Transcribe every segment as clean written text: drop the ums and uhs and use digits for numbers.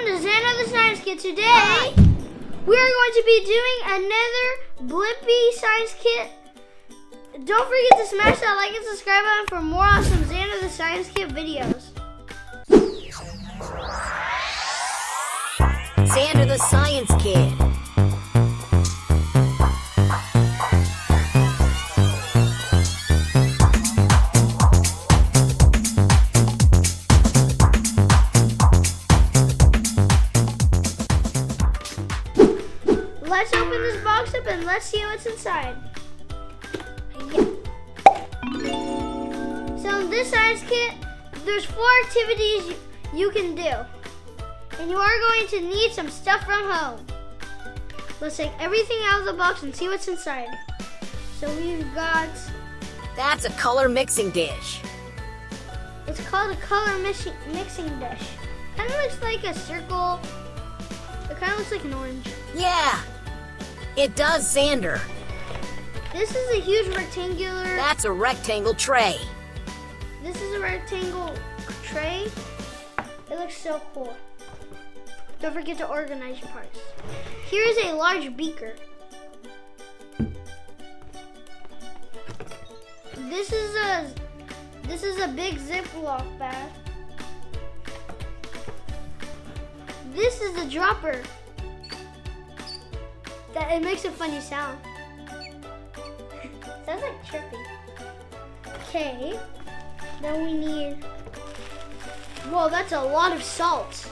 to Zander the Science Kit. Today, we are going to be doing another Blippi Science Kit. Don't forget to smash that like and subscribe button for more awesome Zander the Science Kit videos. Zander the Science Kid. Let's open this box up and let's see what's inside. Yeah. So in this science kit, there's 4 activities you can do. And you are going to need some stuff from home. Let's take everything out of the box and see what's inside. So we've got... That's a color mixing dish. It's called a color mixing dish. Kind of looks like a circle. It kind of looks like an orange. Yeah, it does, Zander. This is a huge rectangular... That's a rectangle tray. This is a rectangle tray. It looks so cool. Don't forget to organize your parts. Here is a large beaker. This is a big Ziploc bag. This is the dropper. That it makes a funny sound. Sounds like chirping. Okay. Then we need... Whoa, that's a lot of salt.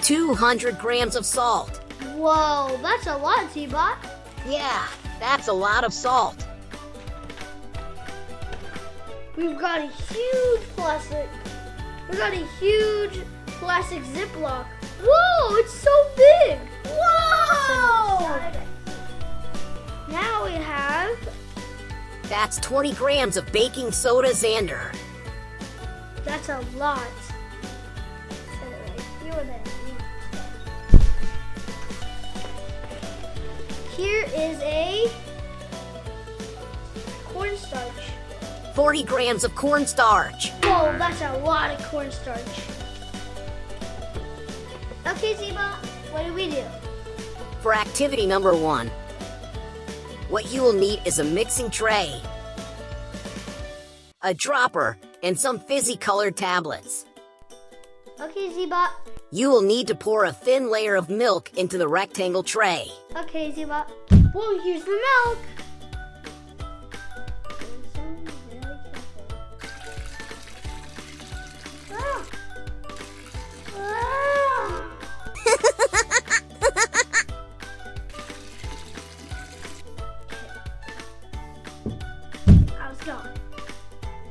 200 grams of salt. Whoa, that's a lot, T-Bot. Yeah, that's a lot of salt. We've got a huge plastic. We got a huge plastic Ziploc. Whoa, it's so big. Whoa! Now we have... That's 20 grams of baking soda, Zander. That's a lot. Set it right here with it. Here is a cornstarch. 40 grams of cornstarch. Whoa, that's a lot of cornstarch. Okay, Zeba, what do we do? For activity number 1, what you will need is a mixing tray, a dropper, and some fizzy colored tablets. Okay, Zeba. You will need to pour a thin layer of milk into the rectangle tray. Okay, Zeba. Whoa, here's the milk.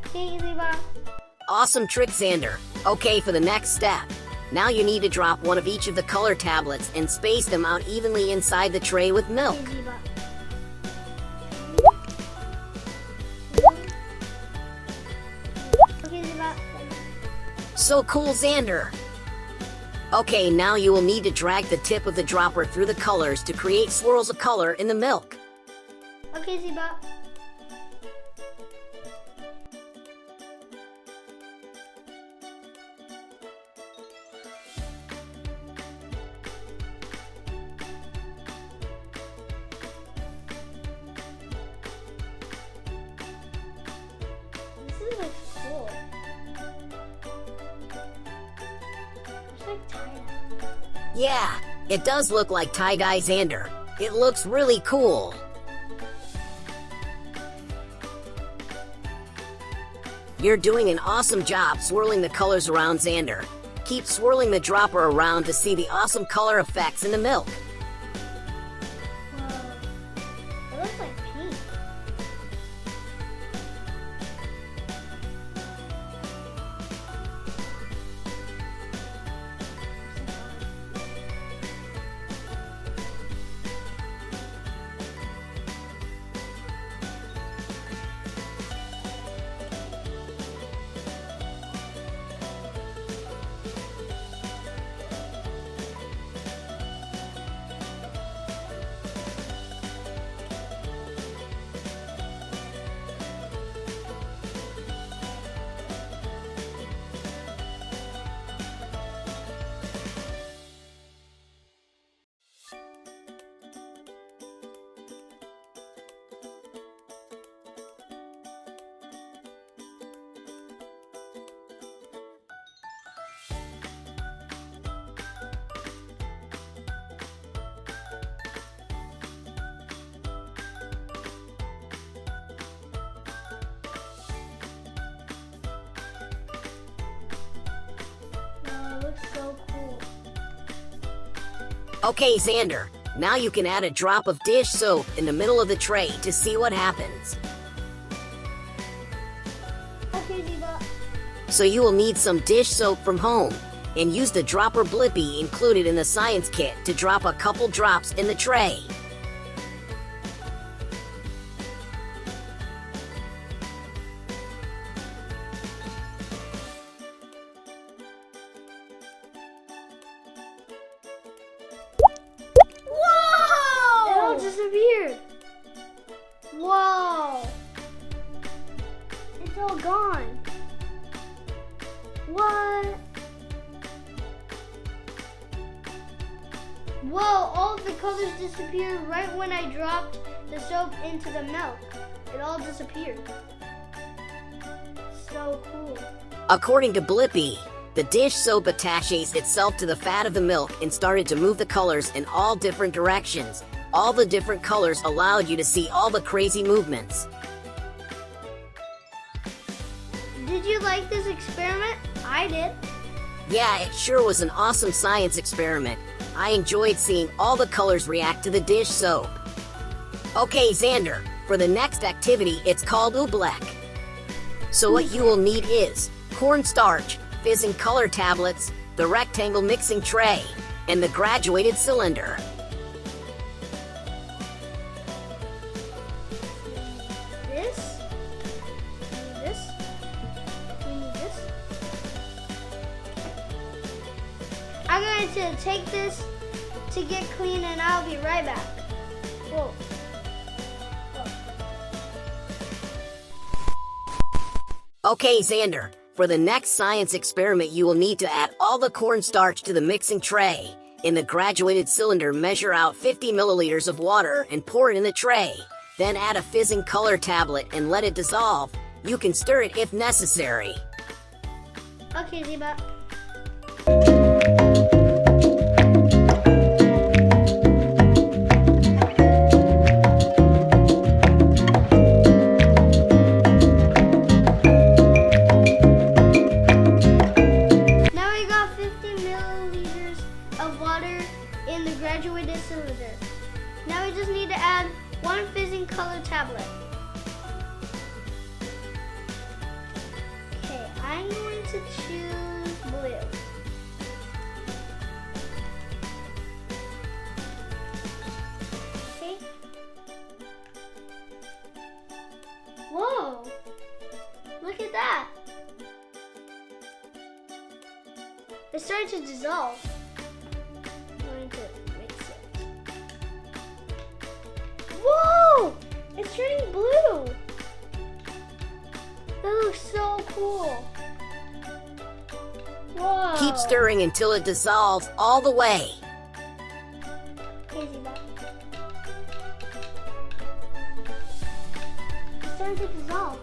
Okay, Zeba. Awesome trick, Zander. Okay, for the next step. Now you need to drop one of each of the color tablets and space them out evenly inside the tray with milk. Okay, Zeba. Okay, Zeba. So cool, Zander. Okay, now you will need to drag the tip of the dropper through the colors to create swirls of color in the milk. Okay, Zeba. This is like cool. It's like tie-dye. Yeah, it does look like tie-dye, Zander. It looks really cool. You're doing an awesome job swirling the colors around, Zander. Keep swirling the dropper around to see the awesome color effects in the milk. Whoa. It looks like paint. Okay, Zander, now you can add a drop of dish soap in the middle of the tray to see what happens. Okay, Ziba. So you will need some dish soap from home, and use the dropper Blippi included in the science kit to drop a couple drops in the tray. Whoa! It all disappeared. Whoa! It's all gone. What? Whoa, all of the colors disappeared right when I dropped the soap into the milk. It all disappeared. So cool. According to Blippi, the dish soap attaches itself to the fat of the milk and started to move the colors in all different directions. All the different colors allowed you to see all the crazy movements. Did you like this experiment? I did. Yeah, it sure was an awesome science experiment. I enjoyed seeing all the colors react to the dish soap. Okay, Zander, for the next activity, it's called oobleck. So what you will need is cornstarch, fizzing color tablets, the rectangle mixing tray, and the graduated cylinder. This. This. We need this. I'm going to take this to get clean and I'll be right back. Whoa. Okay, Zander, for the next science experiment, you will need to add all the cornstarch to the mixing tray. In the graduated cylinder, measure out 50 milliliters of water and pour it in the tray. Then add a fizzing color tablet and let it dissolve. You can stir it if necessary. Okay, Ziba. Now we got 50 milliliters of water in the graduated cylinder. Now we just need to add one fizzing color tablet. Okay, I'm going to choose blue. Okay. Whoa! Look at that! It's starting to dissolve. I'm going to mix it. Whoa! It's turning blue! That looks so cool. Whoa! Keep stirring until it dissolves all the way. Okay, Ziba. It's starting to dissolve.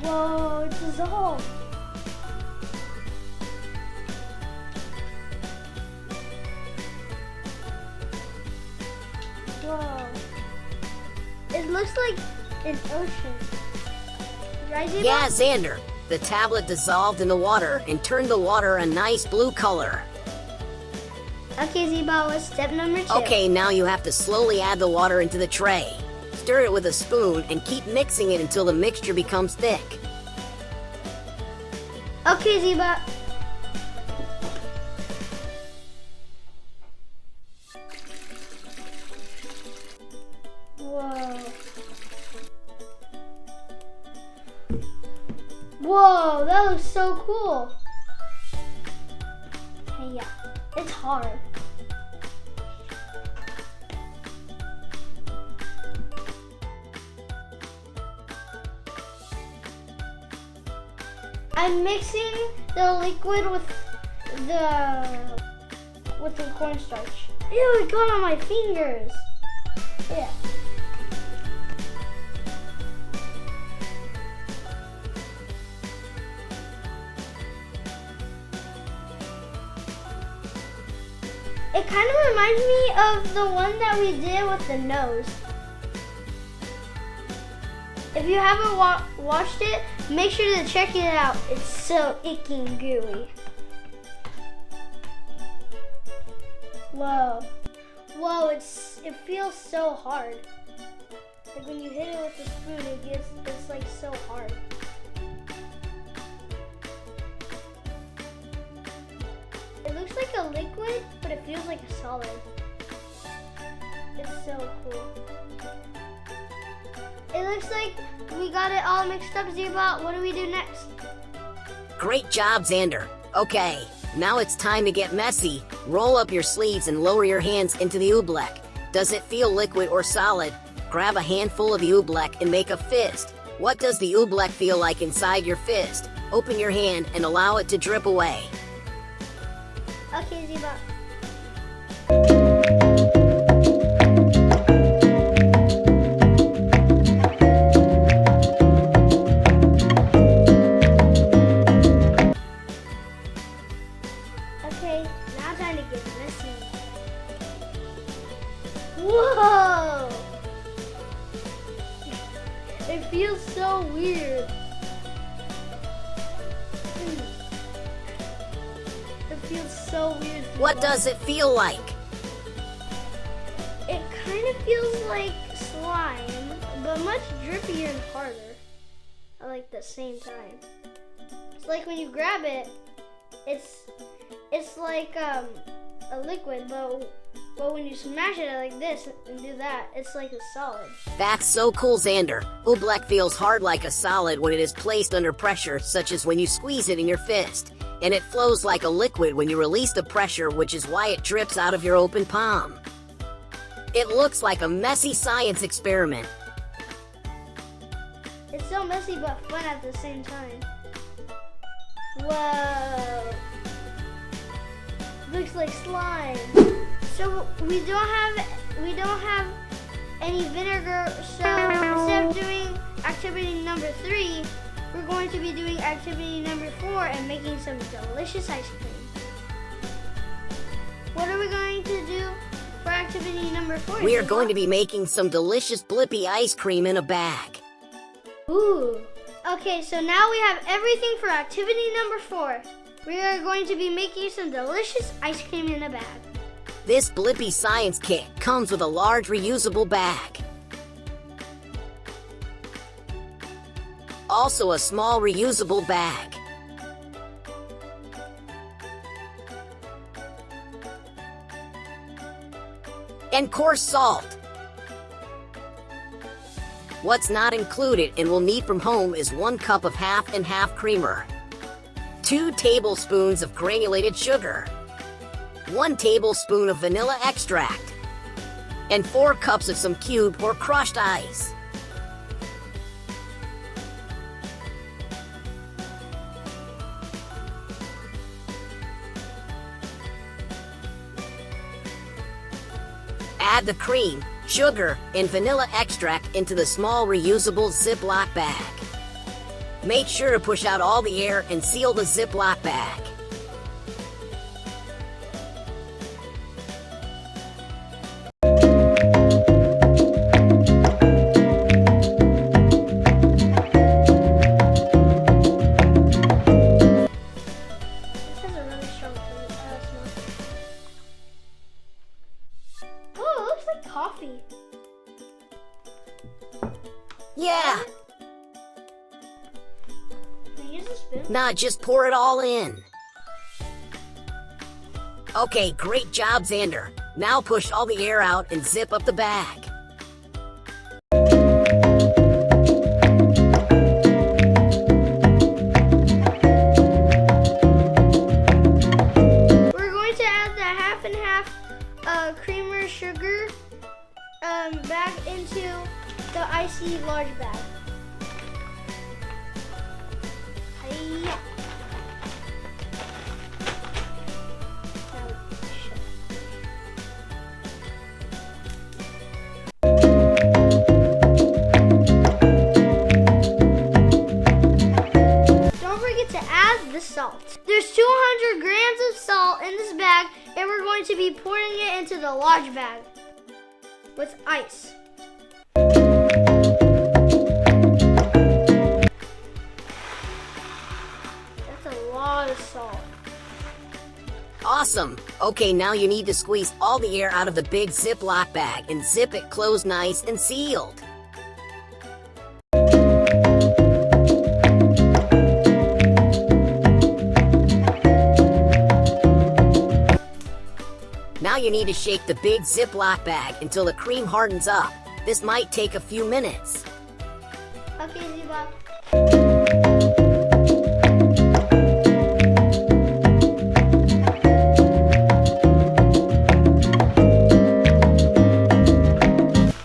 Whoa, it dissolved. Whoa. It looks like an ocean. Right, Ziba? Yeah, Zander, the tablet dissolved in the water and turned the water a nice blue color. Okay, Ziba, what's step number 2? Okay, now you have to slowly add the water into the tray. Stir it with a spoon and keep mixing it until the mixture becomes thick. Okay, Ziba. Whoa. Whoa, that looks so cool. Hey, yeah, it's hard. I'm mixing the liquid with the cornstarch. Ew, it got on my fingers. Yeah. It kind of reminds me of the one that we did with the nose. If you haven't watched it, make sure to check it out. It's so icky and gooey. Whoa. Whoa, it feels so hard. Like when you hit it with the spoon, it's like so hard. It looks like a liquid, but it feels like a solid. It's so cool. It looks like we got it all mixed up, Zebot. What do we do next? Great job, Zander. Okay, now it's time to get messy. Roll up your sleeves and lower your hands into the oobleck. Does it feel liquid or solid? Grab a handful of the oobleck and make a fist. What does the oobleck feel like inside your fist? Open your hand and allow it to drip away. Okay, Zebot. Okay, now time to get messy. Whoa! It feels so weird. It feels so weird. What does it feel like? It kind of feels like slime, but much drippier and harder at like the same time. It's like when you grab it, it's like a liquid, but when you smash it like this and do that, it's like a solid. That's so cool, Zander. Oobleck feels hard like a solid when it is placed under pressure, such as when you squeeze it in your fist. And it flows like a liquid when you release the pressure, which is why it drips out of your open palm. It looks like a messy science experiment. It's so messy but fun at the same time. Whoa. Looks like slime. So we don't have any vinegar, so instead of doing activity number 3, we're going to be doing activity number 4 and making some delicious ice cream. What are we going to do for activity number 4? We are going to be making some delicious Blippi ice cream in a bag. Ooh. Okay, so now we have everything for activity number 4. We are going to be making some delicious ice cream in a bag. This Blippi science kit comes with a large reusable bag. Also a small reusable bag. And coarse salt. What's not included and will need from home is 1 cup of half and half creamer, 2 tablespoons of granulated sugar, 1 tablespoon of vanilla extract, and 4 cups of some cubed or crushed ice. Add the cream, sugar, and vanilla extract into the small reusable Ziploc bag. Make sure to push out all the air and seal the Ziploc bag. Coffee. Yeah. Can I use a spoon? Nah, just pour it all in. Okay, great job, Zander. Now push all the air out and zip up the bag. We're going to add the half and half creamer sugar bag into the icy large bag. Hi-ya. Don't forget to add the salt. There's 200 grams of salt in this bag. And we're going to be pouring it into the large bag with ice. That's a lot of salt. Awesome. Okay, now you need to squeeze all the air out of the big Ziploc bag and zip it closed nice and sealed. Now you need to shake the big Ziploc bag until the cream hardens up. This might take a few minutes. Okay, Ziba.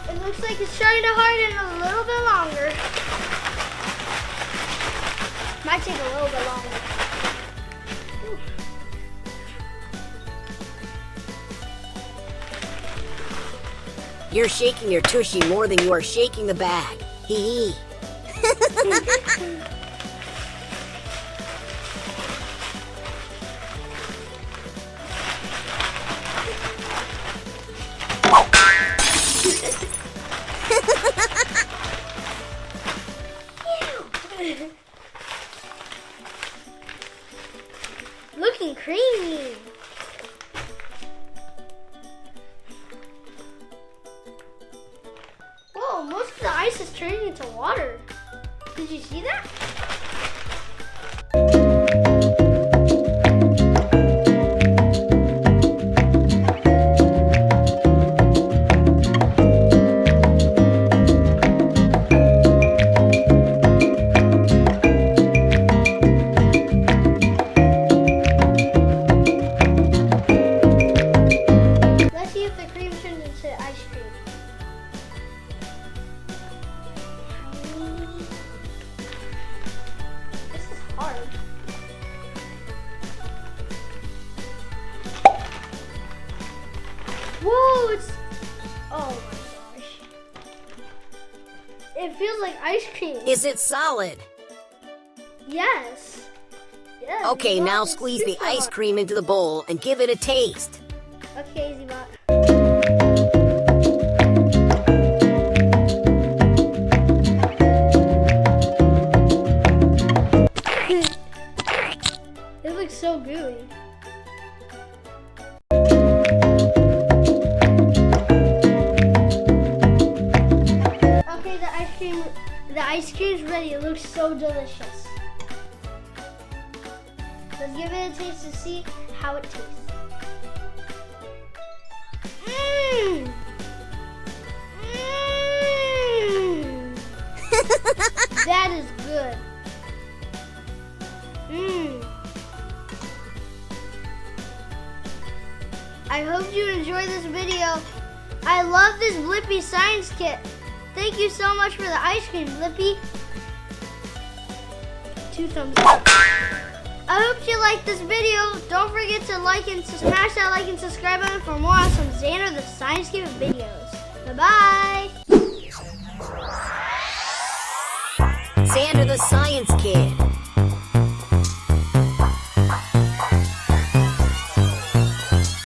It looks like it's starting to harden a little bit longer. Might take a little bit longer. You're shaking your tushy more than you are shaking the bag. Hee hee. Looking creamy. Whoa, most of the ice is turning into water. Did you see that? Let's see if the cream turns into ice cream. This is hard. Whoa, it's, oh my gosh. It feels like ice cream. Is it solid? Yes. Yes. Okay, wow, now it's squeeze the super ice hard. cream into the bowl and give it a taste. Okay, Zibot. It looks so gooey. Okay, the ice cream's ready. It looks so delicious. Let's give it a taste to see how it tastes. Mmm! Mmm! That is good. Mmm. I hope you enjoyed this video. I love this Blippi science kit. Thank you so much for the ice cream, Blippi. 2 thumbs up. I hope you liked this video. Don't forget to like and smash that like and subscribe button for more awesome Zander the Science Kid videos. Bye-bye. Zander the Science Kid.